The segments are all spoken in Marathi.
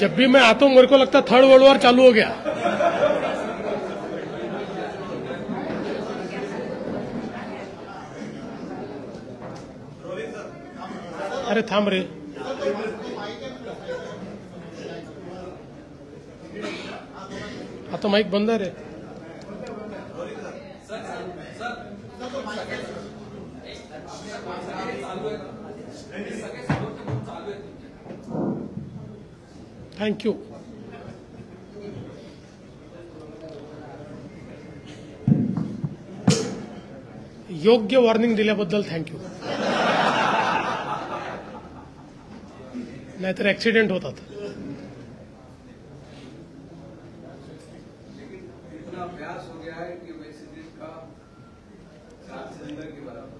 जब भी मैं आता हूं मेरे को लगता है थर्ड वर्ल्ड वॉर चालू हो गया। अरे थांब रे, आता माइक बंद है रे। Thank you. योग्य वॉर्निंग दिल्याबद्दल थँक्यू। नाहीतर ऍक्सिडेंट होतात। इतना अभ्यास हो गया है कि वैसे का 7 सिलेंडर के बराबर।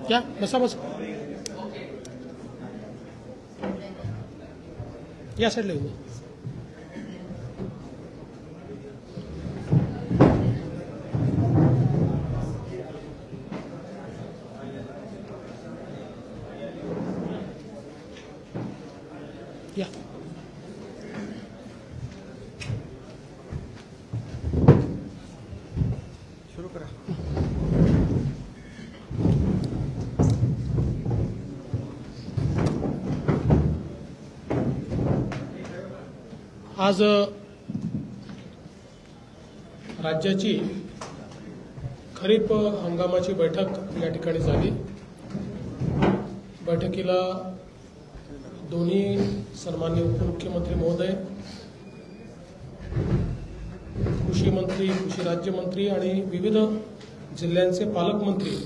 क्या बसा बस या साइड लेंगे। या शुरू करा। आज राज्याची खरीप हंगामाची बैठक या ठिकाणी झाली। बैठकीला दोन्ही सन्माननीय उपमुख्यमंत्री महोदय, कृषी मंत्री, कृषी राज्यमंत्री आणि विविध जिल्ह्यांचे पालकमंत्री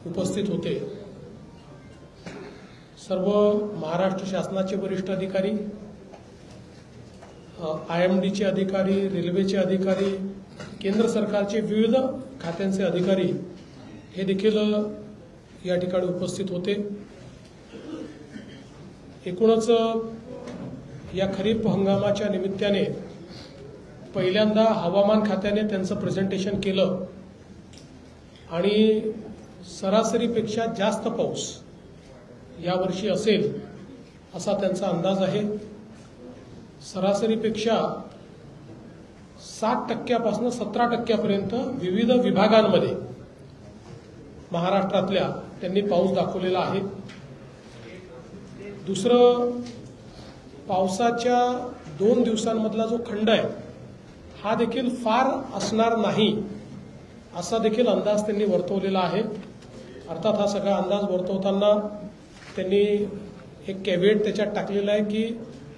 उपस्थित होते। सर्व महाराष्ट्र शासनाचे वरिष्ठ अधिकारी, IMDचे अधिकारी, रेल्वेचे अधिकारी, केंद्र सरकारचे विविध खात्यांचे अधिकारी हे देखील या ठिकाणी उपस्थित होते। एकूणच या खरीप हंगामाच्या निमित्ताने पहिल्यांदा हवामान खात्याने त्यांचं प्रेझेंटेशन केलं आणि सरासरीपेक्षा जास्त पाऊस यावर्षी असेल असा त्यांचा अंदाज आहे। सरासरीपेक्षा 60% 17% विविध विभागांमध्ये महाराष्ट्रातल्या त्यांनी पाऊस दाखवलेला आहे। दुसरं, पावसाच्या 2 दिवसांमधला जो खंड आहे हा देखील फार असणार नाही असा देखील अंदाज त्यांनी वर्तवलेला आहे। अर्थात हा सगळा अंदाज वर्तवताना त्यांनी एक कॅव्हेट त्याच्यात टाकलेला आहे की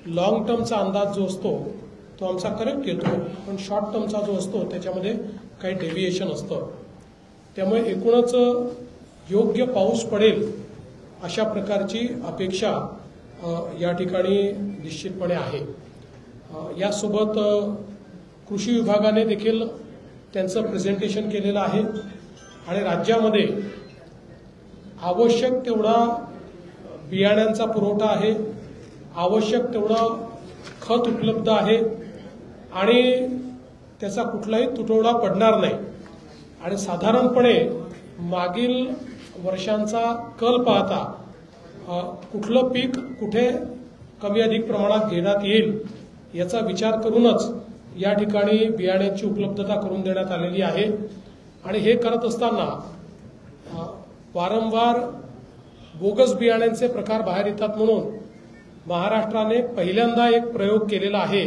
लॉंग टर्मचा अंदाज जो असतो तो आमचा करेक्ट येतो, पण शॉर्ट टर्मचा जो असतो त्याच्यामध्ये काही डेव्हिएशन असतं। त्यामुळे एकूणच योग्य पाऊस पडेल अशा प्रकारची अपेक्षा या ठिकाणी निश्चितपणे आहे। यासोबत कृषी विभागाने देखील त्यांचं प्रेझेंटेशन केलेलं आहे आणि राज्यामध्ये आवश्यक तेवढा बियाण्यांचा पुरवठा आहे, आवश्यक तेवढं खत उपलब्ध आहे आणि त्याचा कुठलाही तुटवडा पडणार नाही। आणि साधारणपणे मागील वर्षांचा कल पाहता कुठलं पीक कुठे कमी अधिक प्रमाणात घेण्यात येईल याचा विचार करूनच या ठिकाणी बियाण्याची उपलब्धता करून देण्यात आलेली आहे। आणि हे करत असताना वारंवार बोगस बियाण्यांचे प्रकार बाहेर येतात म्हणून महाराष्ट्राने पहिल्यांदा एक प्रयोग केलेला आहे।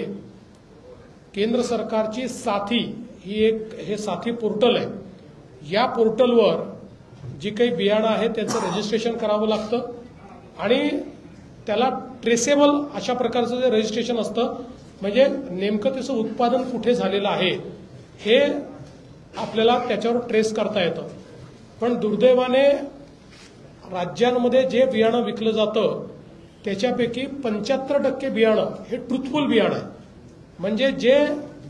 केंद्र सरकारची साथी हे साथी पोर्टल आहे। या पोर्टलवर जी काही बियाणं आहे त्याचं रजिस्ट्रेशन करावं लागतं आणि त्याला ट्रेसेबल अशा प्रकारचं जे रजिस्ट्रेशन असतं, म्हणजे नेमकं त्याचं उत्पादन कुठे झालेलं आहे हे आपल्याला त्याच्यावर ट्रेस करता येतं। पण दुर्दैवाने राज्यांमध्ये जे बियाणं विकलं जातं त्याच्यापैकी 75% बियाणं हे ट्रुथफुल बियाणं आहे, म्हणजे जे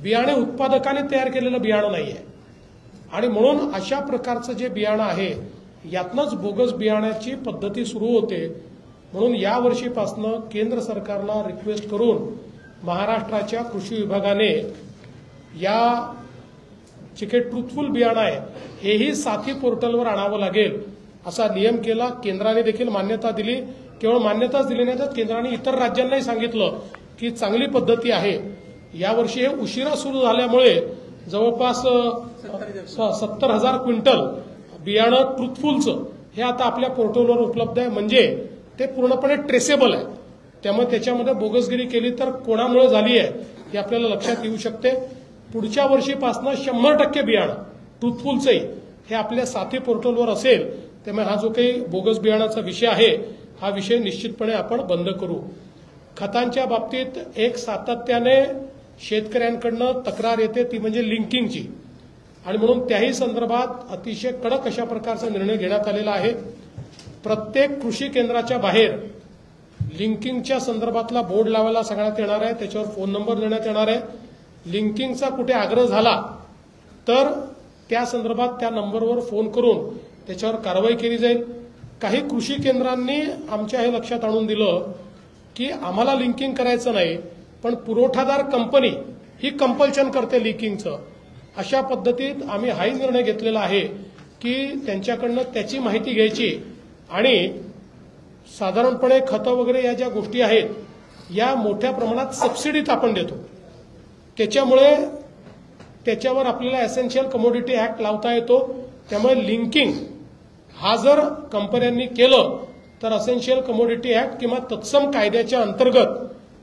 बियाणे उत्पादकाने तयार केलेलं बियाणं नाही आहे। आणि म्हणून अशा प्रकारचं जे बियाणं आहे यातनंच बोगस बियाण्याची पद्धती सुरू होते। म्हणून या वर्षीपासून केंद्र सरकारला रिक्वेस्ट करून महाराष्ट्राच्या कृषी विभागाने या जे काही ट्रुथफुल बियाणं आहे हेही साथी पोर्टलवर आणावं लागेल असा नियम केला। केंद्राने देखील मान्यता दिली। केवळ मान्यताच दिली नाही तर केंद्राने इतर राज्यांनाही सांगितलं की चांगली पद्धती आहे। यावर्षी हे उशिरा सुरू झाल्यामुळे जवळपास 70,000 क्विंटल बियाणं ट्रुथफुलचं हे आता आपल्या पोर्टलवर उपलब्ध आहे, म्हणजे ते पूर्णपणे ट्रेसेबल आहे। त्यामुळे त्याच्यामध्ये बोगसगिरी केली तर कोणामुळे झाली आहे हे आपल्याला लक्षात येऊ शकते। पुढच्या वर्षीपासून 100% बियाणं ट्रुथफुलचंही हे आपल्या साथी पोर्टलवर असेल। त्यामुळे हा जो काही बोगस बियाणाचा विषय आहे हा विषय निश्चितपणे आपण बंद करू। खतांच्या बाबतीत एक सातत्याने शेतकऱ्यांकडनं तक्रार येते ती म्हणजे लिंकिंगची, आणि म्हणून त्याही संदर्भात अतिशय कडक अशा प्रकारचा निर्णय घेण्यात आलेला आहे। प्रत्येक कृषी केंद्राच्या बाहेर लिंकिंगच्या संदर्भातला बोर्ड लावायला सांगण्यात येणार आहे, त्याच्यावर फोन नंबर देण्यात येणार आहे। लिंकिंगचा कुठे आग्रह झाला तर त्या संदर्भात त्या नंबरवर फोन करून त्याच्यावर कारवाई केली जाईल। काही कृषी केंद्रांनी आमच्या हे लक्षात आणून दिलं की आम्हाला लिंकिंग करायचं नाही, पण पुरवठादार कंपनी ही कंपल्शन करते लिंकिंगचं। अशा पद्धतीत आम्ही हाही निर्णय घेतलेला आहे की त्यांच्याकडनं त्याची माहिती घ्यायची आणि साधारणपणे खतं वगैरे या ज्या गोष्टी आहेत या मोठ्या प्रमाणात सबसिडीत आपण देतो, त्याच्यामुळे त्याच्यावर आपल्याला एसेन्शियल कमोडिटी ऍक्ट लावता येतो। त्यामुळे लिंकिंग हा जर कंपन्यांनी केलं तर एसेन्शियल कमोडिटी ऍक्ट किंवा तत्सम कायद्याच्या अंतर्गत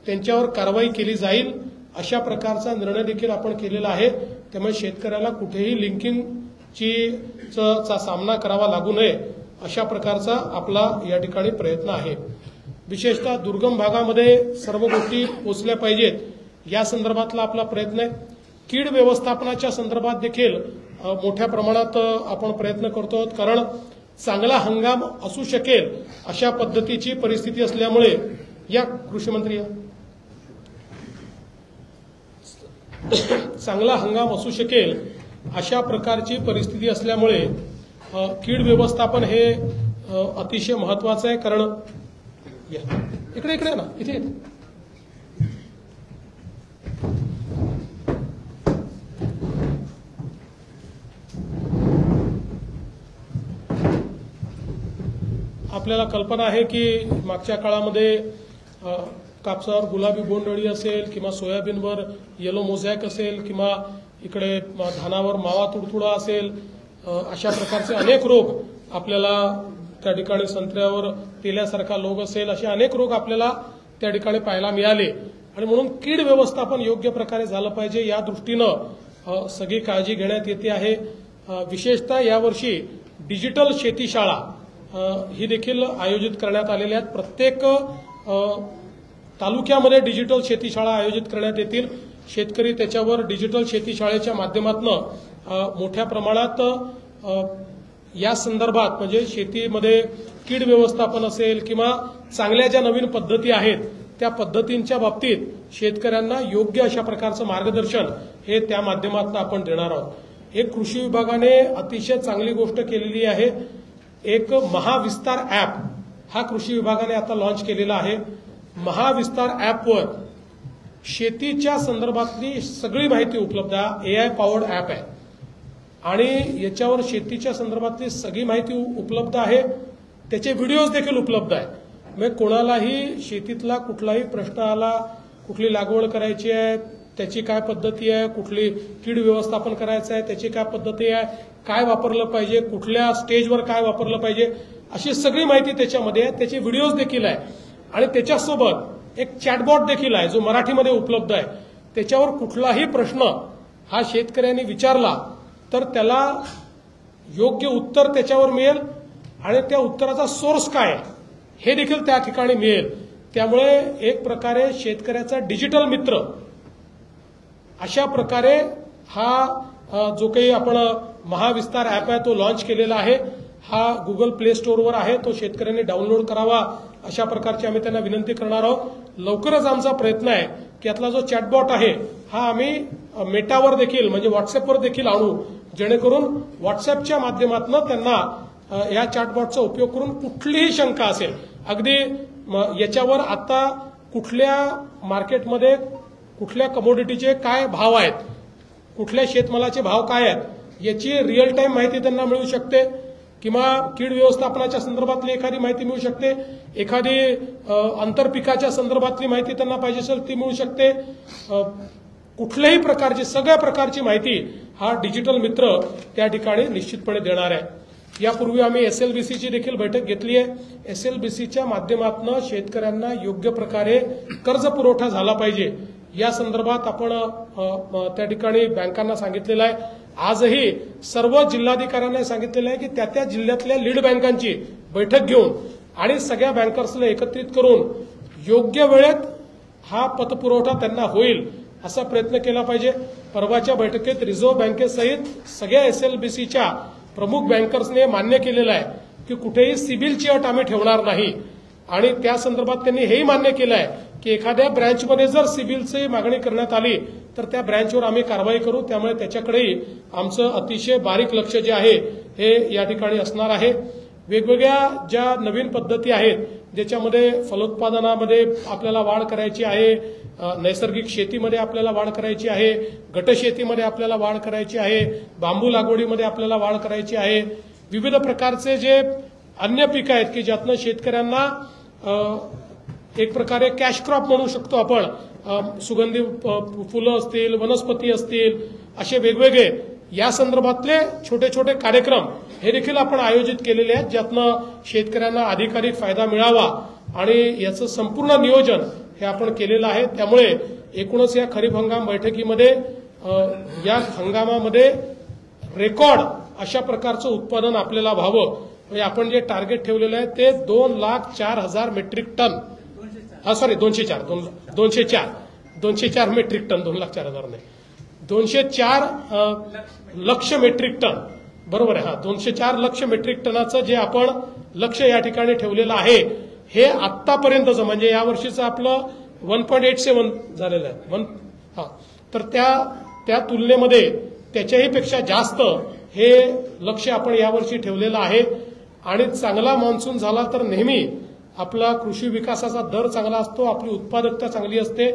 त्यांच्यावर कारवाई केली जाईल। अशा प्रकारचा निर्णय देखील आपण केलेला आहे। त्यामुळे शेतकऱ्याला कुठेही लिंकिंगचा सामना करावा लागू नये अशा प्रकारचा आपला या ठिकाणी प्रयत्न आहे। विशेषतः दुर्गम भागामध्ये सर्व गोष्टी पोहोचल्या पाहिजेत या संदर्भातला आपला प्रयत्न आहे। कीड व्यवस्थापनाच्या संदर्भात देखील मोठ्या प्रमाणात आपण प्रयत्न करतो आहोत, कारण चांगला हंगाम असू शकेल अशा पद्धतीची परिस्थिती असल्यामुळे या कृषी मंत्री चांगला हंगाम असू शकेल अशा प्रकारची परिस्थिती असल्यामुळे कीड व्यवस्थापन हे अतिशय महत्वाचं आहे। कारण इकडे ना इथे आपल्याला कल्पना आहे की मागच्या काळामध्ये कापसावर गुलाबी बोंडअळी असेल किंवा सोयाबीनवर येलो मोझॅक असेल किंवा इकडे धानावर मावा तुडतुडा असेल, अशा प्रकारचे अनेक रोग आपल्याला त्या ठिकाणी संत्र्यावर तेल्यासारखा रोग असेल, असे अनेक रोग आपल्याला त्या ठिकाणी पाहायला मिळाले। आणि म्हणून कीड व्यवस्थापन योग्य प्रकारे झालं पाहिजे या दृष्टीनं सगळी काळजी घेण्यात येते आहे। विशेषतः यावर्षी डिजिटल शेतीशाळा ही देखील आयोजित करण्यात आलेल्या आहेत। प्रत्येक तालुक्यामध्ये डिजिटल शेतीशाळा आयोजित करण्यात येतील। शेतकरी त्याच्यावर डिजिटल शेतीशाळेच्या माध्यमातून मोठ्या प्रमाणात या संदर्भात म्हणजे शेतीमध्ये कीड व्यवस्थापन असेल किंवा चांगल्या ज्या नवीन पद्धती आहेत त्या पद्धतींच्या बाबतीत शेतकऱ्यांना योग्य अशा प्रकारचं मार्गदर्शन हे त्या माध्यमातून आपण देणार आहोत। एक कृषी विभागाने अतिशय चांगली गोष्ट केलेली आहे। एक महाविस्तार ऍप हा कृषी विभागाने आता लॉन्च केलेला आहे। महाविस्तार ॲपवर शेतीच्या संदर्भातली सगळी माहिती उपलब्ध आहे। AI पॉवर्ड ॲप आहे आणि याच्यावर शेतीच्या संदर्भातली सगळी माहिती उपलब्ध आहे। त्याचे व्हिडिओज देखील उपलब्ध आहे। म्हणजे कोणालाही शेतीतला कुठलाही प्रश्न आला, कुठली लागवड करायची आहे, त्याची काय पद्धती आहे, कुठली कीड व्यवस्थापन करायचं आहे, त्याची काय पद्धती आहे, काय वापरलं पाहिजे, कुठल्या स्टेजवर काय वापरलं पाहिजे, अशी सगळी माहिती त्याच्यामध्ये आहे। त्याचे व्हिडिओज देखील आहे आणि त्याच्यासोबत एक चॅटबॉट देखील आहे जो मराठीमध्ये उपलब्ध आहे। त्याच्यावर कुठलाही प्रश्न हा शेतकऱ्यांनी विचारला तर त्याला योग्य उत्तर त्याच्यावर मिळेल आणि त्या उत्तराचा सोर्स काय आहे हे देखील त्या ठिकाणी मिळेल। त्यामुळे एक प्रकारे शेतकऱ्याचा डिजिटल मित्र अशा प्रकारे हा जो काही आपण महाविस्तार ॲप आहे तो लॉन्च केलेला आहे। हा गुगल प्ले स्टोअरवर आहे, तो शेतकऱ्यांनी डाउनलोड करावा अशा प्रकारची आम्ही त्यांना विनंती करणार आहोत। लवकरच आमचा प्रयत्न आहे की यातला जो चॅटबॉट आहे हा आम्ही मेटावर देखील म्हणजे व्हॉट्सअपवर देखील आणू, जेणेकरून व्हॉट्सअपच्या माध्यमातून त्यांना या चॅटबॉटचा उपयोग करून कुठलीही शंका असेल, अगदी याच्यावर आता कुठल्या मार्केटमध्ये कुठल्या कमोडिटीचे काय भाव आहेत, कुठल्या शेतमालाचे भाव काय आहेत याची रिअल टाइम माहिती त्यांना मिळू शकते, किंवा कीड व्यवस्थापनाच्या संदर्भातली एखादी माहिती मिळू शकते, एखादी आंतरपिकाच्या संदर्भातली माहिती त्यांना पाहिजे असेल ती मिळू शकते। कुठल्याही प्रकारची सगळ्या प्रकारची माहिती हा डिजिटल मित्र त्या ठिकाणी निश्चितपणे देणार आहे। यापूर्वी आम्ही SLBCची देखील बैठक घेतली आहे। SLBCच्या माध्यमातून शेतकऱ्यांना योग्य प्रकारे कर्ज पुरवठा झाला पाहिजे या संदर्भात आपण त्या ठिकाणी बँकांना सांगितलेलं आहे। आजही सर्व जिल्हाधिकाऱ्यांना सांगितलेलं आहे की त्या त्या जिल्ह्यातल्या लीड बँकांची बैठक घेऊन आणि सगळ्या बँकर्सला एकत्रित करून योग्य वेळेत हा पतपुरवठा त्यांना होईल असा प्रयत्न केला पाहिजे। परवाच्या बैठकीत रिझर्व्ह बँकेसहित सगळ्या SLBCच्या प्रमुख बँकर्सने मान्य केलेलं आहे की कुठेही सिबिलची अट आम्ही ठेवणार नाही आणि त्या संदर्भात त्यांनी हेही मान्य केलं आहे की एखाद्या ब्रँचमध्ये जर सिबिलची मागणी करण्यात आली तर त्या ब्रँचवर आम्ही कारवाई करू। त्यामुळे त्याच्याकडेही आमचं अतिशय बारीक लक्ष जे आहे हे या ठिकाणी असणार आहे। वेगवेगळ्या ज्या नवीन पद्धती आहेत ज्याच्यामध्ये फलोत्पादनामध्ये आपल्याला वाढ करायची आहे, नैसर्गिक शेतीमध्ये आपल्याला वाढ करायची आहे, गटशेतीमध्ये आपल्याला वाढ करायची आहे, बांबू लागवडीमध्ये आपल्याला वाढ करायची आहे, विविध प्रकारचे जे अन्य पिकं आहेत की ज्यातनं शेतकऱ्यांना एक प्रकारे कॅश क्रॉप म्हणू शकतो आपण, सुगंधी फुलं असतील, वनस्पती असतील, असे वेगवेगळे या संदर्भातले छोटे छोटे कार्यक्रम हे देखील आपण आयोजित केलेले आहेत, ज्यातनं शेतकऱ्यांना अधिकाधिक फायदा मिळावा आणि याचं संपूर्ण नियोजन हे आपण केलेलं आहे। त्यामुळे एकूणच या खरीप हंगाम बैठकीमध्ये या हंगामामध्ये रेकॉर्ड अशा प्रकारचं उत्पादन आपल्याला व्हावं, म्हणजे आपण जे टार्गेट ठेवलेलं आहे ते 2,04,000 मेट्रिक टन, 204 मेट्रिक टन, 2,04,000 नाही, 204 लक्ष मेट्रिक टन, बरोबर आहे। 204 लक्ष मेट्रिक टनाचं जे आपण लक्ष्य या ठिकाणी ठेवलेलं आहे हे आतापर्यंतचं म्हणजे या वर्षीचं आपलं 1.87 झालेलं आहे। तर त्या तुलनेमध्ये त्याच्याही पेक्षा जास्त हे लक्ष्य आपण यावर्षी ठेवलेलं आहे आणि चांगला मान्सून झाला तर नेहमी आपला कृषी विकासाचा दर चांगला असतो, आपली उत्पादकता चांगली असते,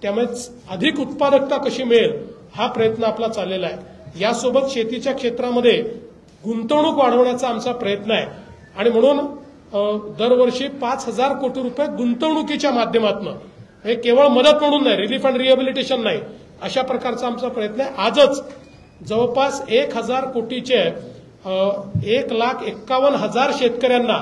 त्यामुळे अधिक उत्पादकता कशी मिळेल हा प्रयत्न आपला चाललेला आहे। यासोबत शेतीच्या क्षेत्रामध्ये गुंतवणूक वाढवण्याचा आमचा प्रयत्न आहे आणि म्हणून दरवर्षी 5,000 कोटी रुपये गुंतवणुकीच्या माध्यमातून, हे केवळ मदत म्हणून नाही, रिलीफ अँड रिहॅबिलिटेशन नाही, अशा प्रकारचा आमचा प्रयत्न आहे। आजच जवळपास 1,000 कोटीचे 1,51,000 शेतकऱ्यांना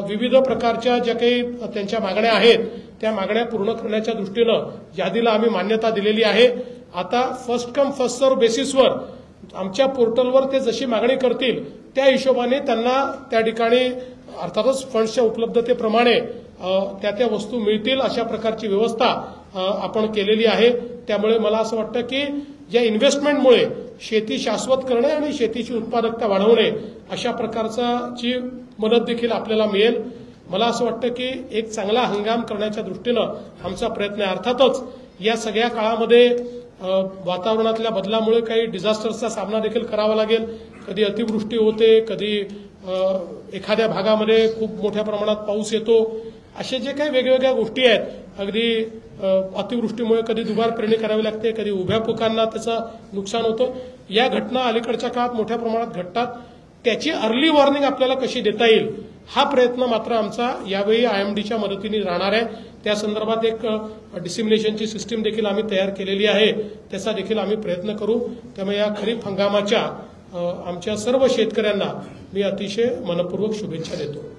विविध प्रकारच्या ज्या काही त्यांच्या मागण्या आहेत त्या मागण्या पूर्ण करण्याच्या दृष्टीनं यादीला आम्ही मान्यता दिलेली आहे। आता फर्स्ट कम फर्स्ट सर्व्ह बेसिसवर आमच्या पोर्टलवर ते जशी मागणी करतील त्या हिशोबाने त्यांना त्या ठिकाणी अर्थातच फंड्सच्या उपलब्धतेप्रमाणे त्या वस्तू मिळतील अशा प्रकारची व्यवस्था आपण केलेली आहे। त्यामुळे मला असं वाटतं की या इन्व्हेस्टमेंटमुळे शेती शाश्वत करणे आणि शेतीची उत्पादकता वाढवणे अशा प्रकारची मदत देखील आपल्याला मिळेल। मला असं वाटतं की एक चांगला हंगाम करण्याच्या दृष्टीनं आमचा प्रयत्न आहे। अर्थातच या सगळ्या काळामध्ये वातावरणातल्या बदलामुळे काही डिझास्टर्सचा सामना देखील करावा लागेल, कधी अतिवृष्टी होते, कधी एखाद्या भागामध्ये खूप मोठ्या प्रमाणात पाऊस येतो, असे जे काही वेगवेगळ्या गोष्टी आहेत, अगदी अतिवृष्टीमुळे कधी दुबार पेरणी करावी लागते, कधी उभ्या पिकांना त्याचं नुकसान होतं, या घटना अलीकडच्या काळात मोठ्या प्रमाणात घडतात. त्याची अर्ली वॉर्निंग आपल्याला कशी देता येईल हा प्रयत्न मात्र आमचा यावेळी IMDच्या मदतीने राहणार आहे. त्या संदर्भात एक डिसिमिनेशनची सिस्टीम देखील आम्ही तयार केलेली आहे, त्याचा देखील आम्ही प्रयत्न करू. त्यामुळे या खरीप हंगामाच्या आमच्या सर्व शेतकऱ्यांना मी अतिशय मनपूर्वक शुभेच्छा देतो.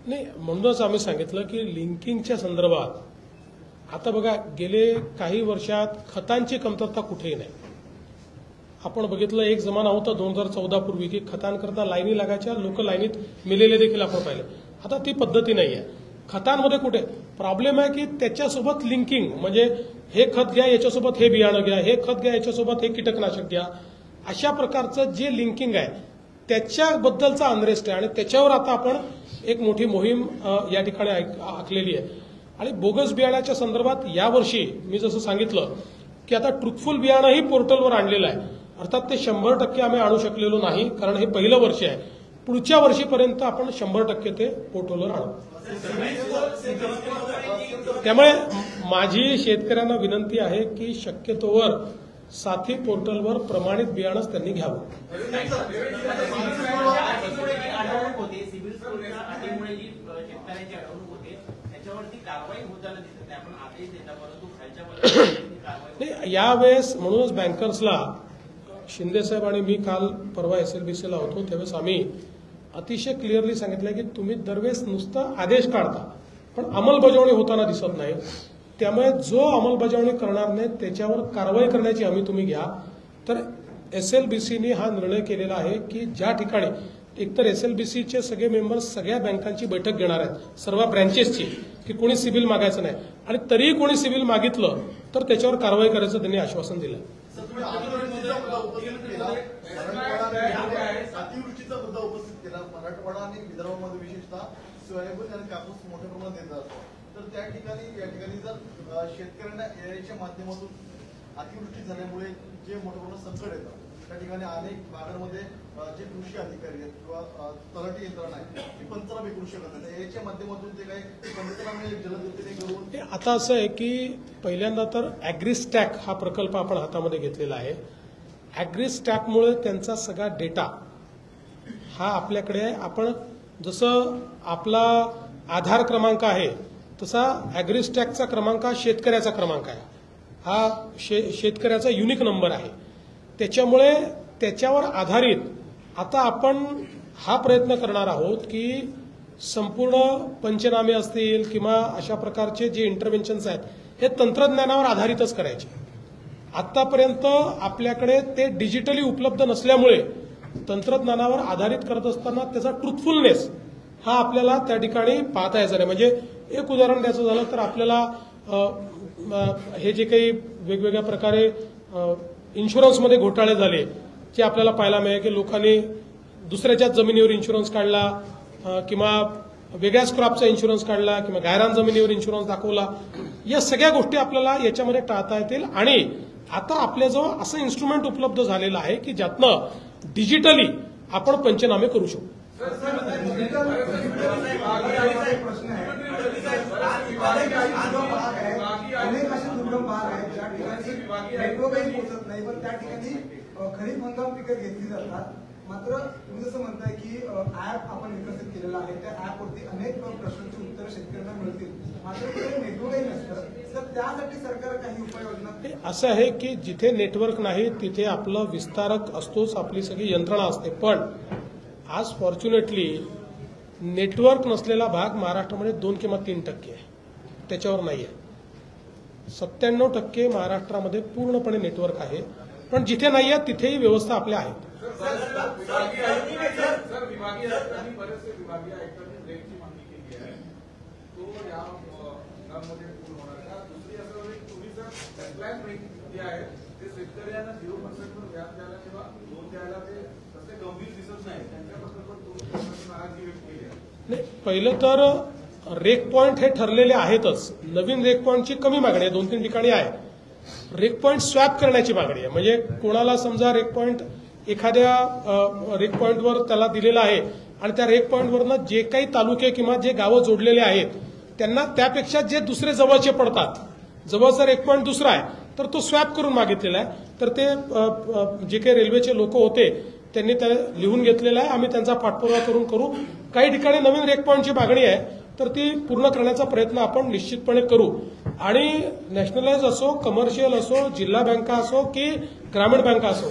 नाही, म्हणूनच आम्ही सांगितलं की लिंकिंगच्या संदर्भात आता बघा, गेले काही वर्षात खतांची कमतरता कुठेही नाही. आपण बघितलं, एक जमाना होता 2014 पूर्वी की खतांकरता लाईनी लागायच्या, लोक लाईनीत मेलेले देखील आपण पाहिले. आता ती पद्धती नाही आहे. खतांमध्ये कुठे प्रॉब्लेम आहे की त्याच्यासोबत लिंकिंग, म्हणजे हे खत घ्या याच्यासोबत हे बियाणं घ्या, हे खत घ्या याच्यासोबत हे कीटकनाशक घ्या, अशा प्रकारचं जे लिंकिंग आहे त्याच्याबद्दलचा अनरेस्ट आहे. आणि त्याच्यावर आता आपण एक मोठी मोहीम या ठिकाणी आखलेली आहे. आणि बोगस बियाण्याच्या संदर्भात यावर्षी मी जसं सांगितलं की आता ट्रुथफुल बियाणंही पोर्टलवर आणलेलं आहे. अर्थात ते 100% आम्ही आणू शकलेलो नाही, कारण हे पहिलं वर्ष आहे. पुढच्या वर्षीपर्यंत आपण 100% ते पोर्टलवर आणू. त्यामुळे माझी शेतकऱ्यांना विनंती आहे की शक्यतोवर साथी पोर्टलवर प्रमाणित बियाणंच त्यांनी घ्यावं. यावेळेस म्हणूनच बँकर्सला शिंदेसाहेब आणि मी काल परवा SLBCला होतो, त्यावेळेस आम्ही अतिशय क्लिअरली सांगितलं की तुम्ही दरवेळेस नुसतं आदेश काढता पण अंमलबजावणी होताना दिसत नाही. त्यामुळे जो अंमलबजावणी करणार नाही त्याच्यावर कारवाई करण्याची हमी तुम्ही घ्या. तर SLBCने हा निर्णय केलेला आहे की ज्या ठिकाणी एकतर SLBCचे सगळे मेंबर्स सगळ्या बँकांची बैठक घेणार आहेत, सर्व ब्रँचेसची, की कोणी सिबिल मागायचं नाही, आणि तरीही कोणी सिबिल मागितलं तर त्याच्यावर कारवाई करायचं त्यांनी आश्वासन दिलं. अतिवृष्टीचा मुद्दा उपस्थित केला. मराठवाडा आणि विदर्भामध्ये विशेषतः सोयाबीन आणि कापूस मोठ्या प्रमाणात येत असतो. तर त्या ठिकाणी जर शेतकऱ्यांना एआयच्या माध्यमातून अतिवृष्टी झाल्यामुळे जे मोठ्या प्रमाणात संकट येतं, त्या ठिकाणी अनेक भागांमध्ये जे कृषी अधिकारी आहेत किंवा तलाठी यंत्रणा आहे ती पंचनामे करू शकत नाही. एआयच्या माध्यमातून ते काही पंचनामे जलदगतीने करून. आता असं आहे की पहिल्यांदा तर ॲग्रीस्टॅक हा प्रकल्प आपण हातामध्ये घेतलेला आहे. ॲग्रीस्टॅकमुळे त्यांचा सगळा डेटा हा आपल्याकडे आहे. आपण जसं आपला आधार क्रमांक आहे तसा ॲग्रीस्टॅकचा क्रमांक हा शेतकऱ्याचा क्रमांक आहे. हा शेतकऱ्याचा युनिक नंबर आहे. त्याच्यामुळे त्याच्यावर आधारित आता आपण हा प्रयत्न करणार आहोत की संपूर्ण पंचनामे असतील किंवा अशा प्रकारचे जे इंटरव्हेन्शन्स आहेत हे तंत्रज्ञानावर आधारितच करायचे. आतापर्यंत आपल्याकडे ते डिजिटली उपलब्ध नसल्यामुळे तंत्रज्ञानावर आधारित करत असताना त्याचा ट्रुथफुलनेस हा आपल्याला त्या ठिकाणी पाहता यायचा नाही. म्हणजे एक उदाहरण द्यायचं झालं तर आपल्याला हे जे काही वेगवेगळ्या प्रकारे इन्शुरन्समध्ये घोटाळे झाले जे आपल्याला पाहायला मिळेल की लोकांनी दुसऱ्याच्याच जमिनीवर इन्शुरन्स काढला किंवा वेगळ्याच क्रॉपचा इन्शुरन्स काढला किंवा गायरान जमिनीवर इन्शुरन्स दाखवला, या सगळ्या गोष्टी आपल्याला याच्यामध्ये टाळता येतील. आणि आता आपल्याजवळ असं इन्स्ट्रुमेंट उपलब्ध झालेलं आहे की ज्यातनं डिजिटली आपण पंचनामे करू शकतो. अनेक असे दुर्गम भाग आहेत ज्या ठिकाणी नेटवर्कही पोहोचत नाही, पण त्या ठिकाणी खरीप हंगाम पिकं घेतली जातात. मात्र तुम्ही जसं म्हणताय की ऍप आपण विकसित केलेला आहे, त्या ऍपवरती अनेक प्रश्नांची उत्तरं शेतकऱ्यांना मिळतील, मात्र तिथे नेटवर्कही नसतं. तर त्यासाठी सरकार काही उपाययोजना. असं आहे की जिथे नेटवर्क नाही तिथे आपलं विस्तारक असतोच, आपली सगळी यंत्रणा असते. पण आज फॉर्च्युनेटली नेटवर्क नसलेला भाग महाराष्ट्रामध्ये 2 किंवा 3% आहे, त्याच्यावर नाही आहे. 97% महाराष्ट्रामध्ये पूर्णपणे नेटवर्क आहे, पण जिथे नाही आहे तिथेही व्यवस्था आपल्या आहेत. सर विभागीय आयुक्तांनी बरेचसे विभागीय आयुक्तांनी ब्रेकची मागणी केली आहे, तो या कामामध्ये पूर्ण होणार का? दुसरी असं तुम्ही जर हेल्पलाईन ब्रेक जे आहे ते शेतकऱ्यांना 0% वर व्याज द्यायला किंवा लोन द्यायला ते तसे गंभीर दिसत नाही, त्यांच्याबद्दल पण तुम्ही नाराजगी व्यक्त केली आहे. नाही, पहिलं तर रेक पॉइंट हे ठरलेले आहेतच. नवीन रेक पॉइंटची कमी मागणी आहे, 2-3 ठिकाणी आहे. रेक पॉइंट स्वॅप करण्याची मागणी आहे. म्हणजे कोणाला समजा रेक पॉइंट एखाद्या रेक पॉइंटवर त्याला दिलेला आहे आणि त्या रेक पॉइंटवरनं जे काही तालुके किंवा जे गावं जोडलेले आहेत त्यांना त्यापेक्षा जे दुसरे जवळचे पडतात, जवळचा रेक पॉइंट दुसरा आहे तर तो स्वॅप करून मागितलेला आहे. तर ते जे काही रेल्वेचे लोक होते त्यांनी त्या लिहून घेतलेलं आहे. आम्ही त्यांचा पाठपुरावा करू. काही ठिकाणी नवीन रेक पॉइंटची मागणी आहे तर ती पूर्ण करण्याचा प्रयत्न आपण निश्चितपणे करू. आणि नॅशनलाइज असो, कमर्शियल असो, जिल्हा बँका असो की ग्रामीण बँका असो,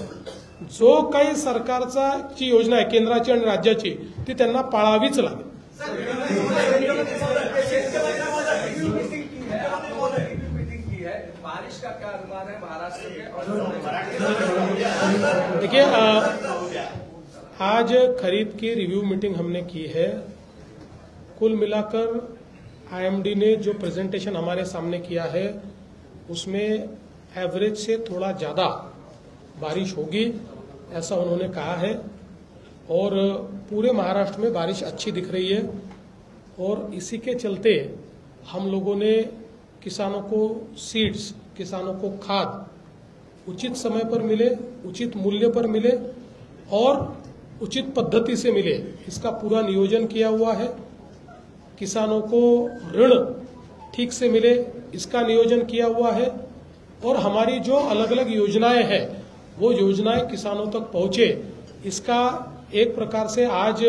जो काही सरकारचा ची योजना आहे केंद्राची आणि राज्याची ती त्यांना पाळावीच लागेल. बारिश का क्या अनुमान है महाराष्ट्र के? देखिए, आज खरीद की रिव्यू मीटिंग हमने की है. कुल मिलाकर आईएमडी ने जो प्रेजेंटेशन हमारे सामने किया है उसमें एवरेज से थोड़ा ज्यादा बारिश होगी ऐसा उन्होंने कहा है. और पूरे महाराष्ट्र में बारिश अच्छी दिख रही है और इसी के चलते हम लोगों ने किसानों को सीड्स, किसानों को खाद उचित समय पर मिले, उचित मूल्य पर मिले और उचित पद्धति से मिले, इसका पूरा नियोजन किया हुआ है. किसानों को ऋण ठीक से मिले इसका नियोजन किया हुआ है. और हमारी जो अलग अलग योजनाएं हैं वो योजनाएं किसानों तक पहुंचे, इसका एक प्रकार से आज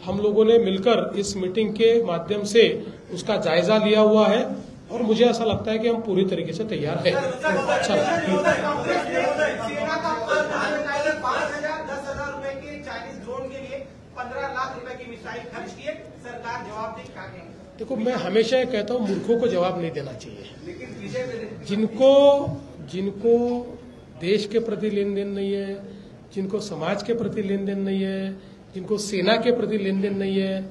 हम लोगों ने मिलकर इस मीटिंग के माध्यम से उसका जायजा लिया हुआ है और मुझे ऐसा लगता है कि हम पूरी तरीके से तैयार हैं. अच्छा, 10,000 रुपए के चाइनीज ड्रोन के लिए 15 लाख रुपए की मिसाइल खर्च किए, सरकार जवाब दे क्या कहेंगे? देखो, मैं हमेशा ये कहता हूँ मूर्खों को जवाब नहीं देना चाहिए. लेकिन जिनको देश के प्रति लेन देन नहीं है, जिनको समाज के प्रति लेन देन नहीं है, जिनको सेना के प्रति लेन देन नहीं है,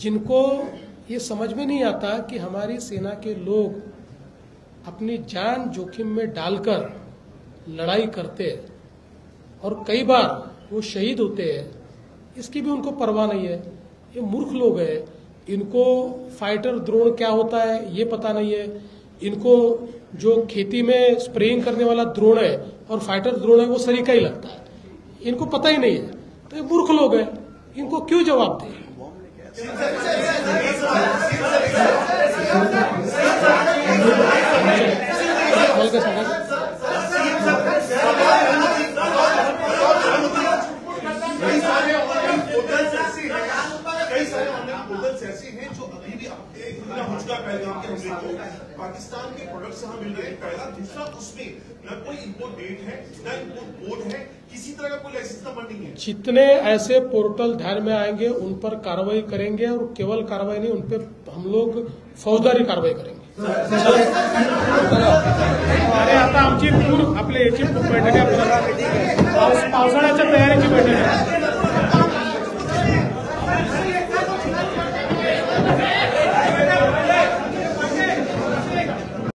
जिनको ये समझ में नहीं आता कि हमारी सेना के लोग अपनी जान जोखिम में डालकर लड़ाई करते हैं और कई बार वो शहीद होते हैं, इसकी भी उनको परवाह नहीं है. ये मूर्ख लोग हैं. इनको फाइटर ड्रोन क्या होता है ये पता नहीं है. इनको जो खेती में स्प्रेइंग करने वाला ड्रोन है और फाइटर ड्रोन है वो सरीका ही लगता है, इनको पता ही नहीं है. तो ये मूर्ख लोग हैं, इनको क्यों जवाब दें? कई सारे ऑनलाइन पोर्टल्स ऐसे हैं जो अभी भी हो चुका पहलगाम के हमले को पाकिस्तान के प्रोडक्ट्स यहाँ मिल रहे हैं. पहला, दूसरा, उसमें न कोई इम्पोर्ट डेट है न इम्पोर्ट कोड है, किसी तरह का कोई लाइसेंस नंबर नहीं है. जितने ऐसे पोर्टल ध्यान में आएंगे उन पर कार्रवाई करेंगे और केवल कार्रवाई नहीं, उन पर हम लोग फौजदारी कार्रवाई करेंगे. अरे आता आमची आपल्या याची बैठक पावसाळ्याच्या तयारी